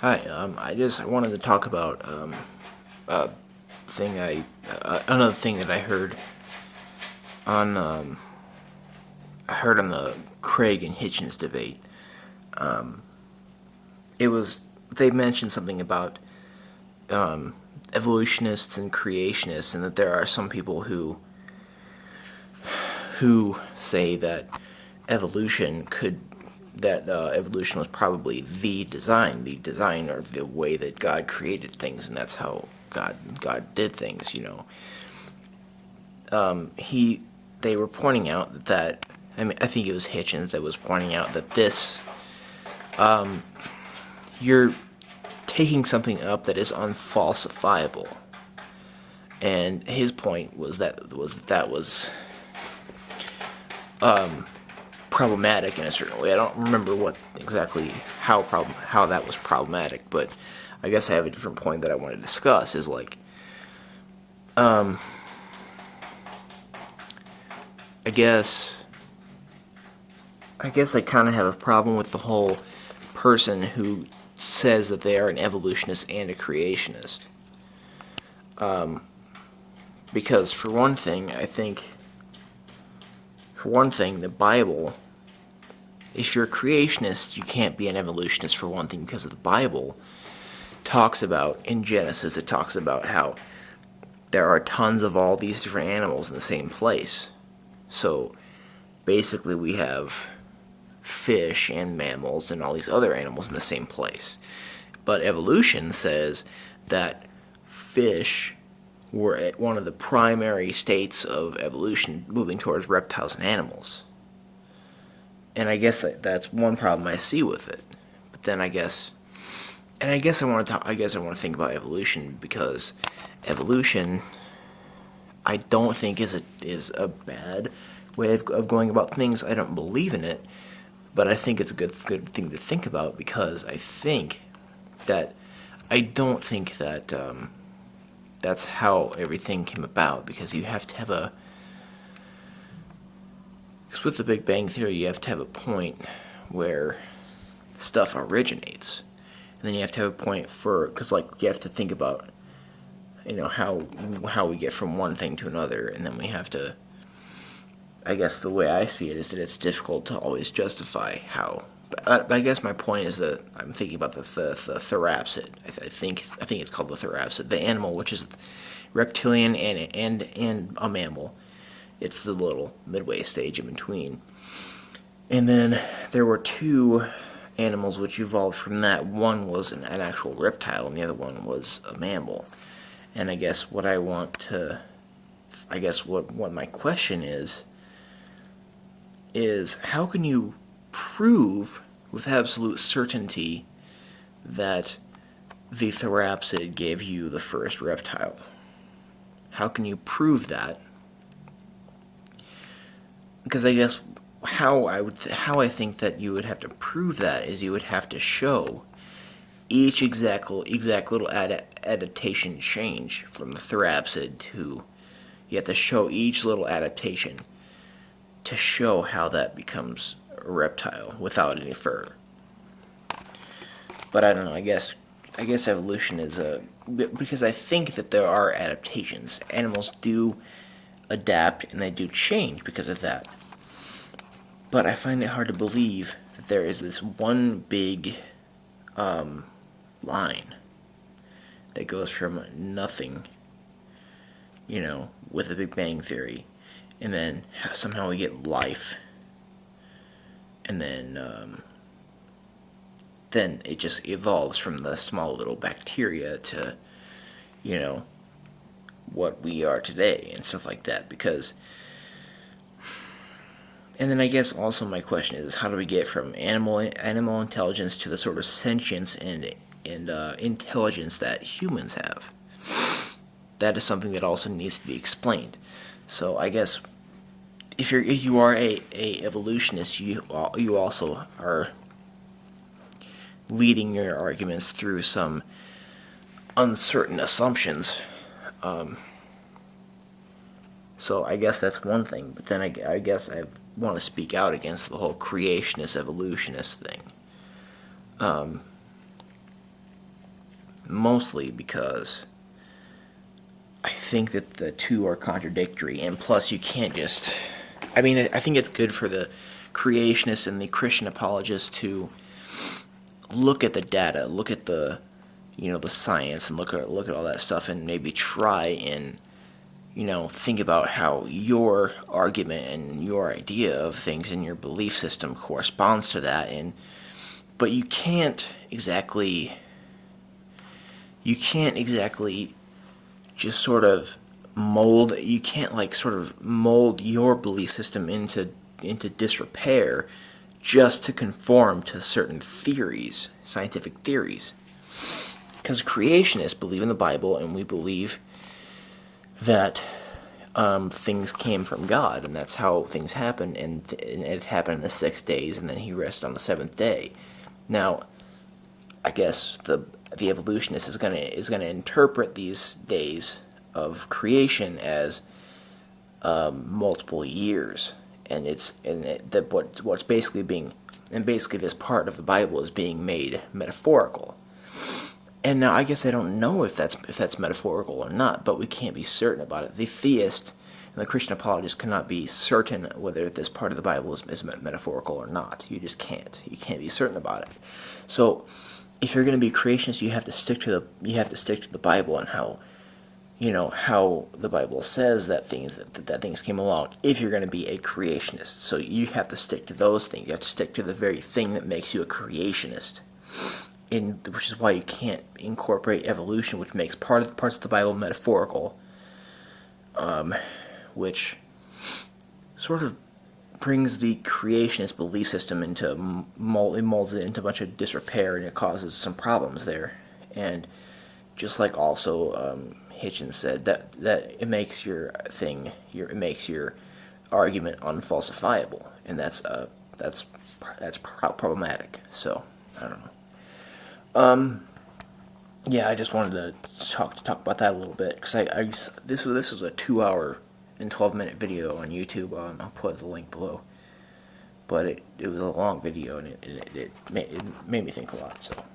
Hi, I wanted to talk about a another thing that on um, I heard on the Craig and Hitchens debate. It was they mentioned something about evolutionists and creationists, and that there are some people who say that evolution could evolution was probably the design or the way that God created things, and that's how God did things. He they were pointing out that I think it was Hitchens that was pointing out that this you're taking something up that is unfalsifiable, and his point was that was problematic in a certain way. I don't remember what exactly how that was problematic, but I guess I have a different point that I want to discuss. Is like I guess I guess I kind of have a problem with the whole person who says that they are an evolutionist and a creationist. Because for one thing, the Bible, if you're a creationist, you can't be an evolutionist for one thing, because the Bible talks about, in Genesis, it talks about how there are tons of all these different animals in the same place. So basically we have fish and mammals and all these other animals in the same place. But evolution says that fish were at one of the primary states of evolution, moving towards reptiles and animals. And I guess that's one problem I see with it. But then I guess I want to think about evolution, because evolution, I don't think is a bad way of going about things. I don't believe in it, but I think it's a good thing to think about, because I don't think that that's how everything came about, because you have to have because with the Big Bang Theory, you have to have a point where stuff originates, and then you have to have a point because like you have to think about how we get from one thing to another, and then we have to. I guess the way I see it is that it's difficult to always justify how. But I guess my point is that I'm thinking about the therapsid. I think it's called the therapsid, the animal which is reptilian and a mammal. It's the little midway stage in between. And then there were two animals which evolved from that. One was an actual reptile, and the other one was a mammal. And I guess what my question is how can you prove with absolute certainty that the therapsid gave you the first reptile? How can you prove that? Because I guess how I think that you would have to prove that is you would have to show each exact little adaptation change from the therapsid to. You have to show each little adaptation to show how that becomes a reptile without any fur. But I don't know. I guess evolution is because I think that there are adaptations. Animals do adapt and they do change because of that. But I find it hard to believe that there is this one big line that goes from nothing, with the Big Bang Theory, and then somehow we get life, and then it just evolves from the small little bacteria to, what we are today and stuff like that. And then I guess also my question is, how do we get from animal intelligence to the sort of sentience and intelligence that humans have? That is something that also needs to be explained. So I guess if you are a evolutionist, you also are leading your arguments through some uncertain assumptions. So I guess that's one thing. But then I guess I want to speak out against the whole creationist evolutionist thing. mostly because I think that the two are contradictory, and plus you can't just. I mean, I think it's good for the creationists and the Christian apologists to look at the data, look at the, the science, and look at all that stuff, and maybe try and think about how your argument and your idea of things in your belief system corresponds to that, and but you can't exactly just sort of mold you can't like sort of mold your belief system into disrepair just to conform to certain theories, scientific theories. Because creationists believe in the Bible, and we believe that things came from God, and that's how things happen, and it happened in the 6 days, and then He rested on the seventh day. Now, I guess the evolutionist is gonna interpret these days of creation as multiple years, and what's basically being, and basically this part of the Bible is being made metaphorical. And now I guess I don't know if that's metaphorical or not, but we can't be certain about it. The theist and the Christian apologist cannot be certain whether this part of the Bible is metaphorical or not. You just can't. You can't be certain about it. So, if you're going to be creationist, you have to stick to the Bible and how the Bible says that things came along. If you're going to be a creationist, so you have to stick to those things. You have to stick to the very thing that makes you a creationist. Which is why you can't incorporate evolution, which makes parts of the Bible metaphorical, which sort of brings the creationist belief system into it molds it into a bunch of disrepair, and it causes some problems there. And just like also Hitchens said, that it makes your argument unfalsifiable, and that's problematic. So I don't know. Yeah, I just wanted to talk about that a little bit, because this was a 2 hour and 12-minute video on YouTube. I'll put the link below, but it was a long video, and it made me think a lot. So.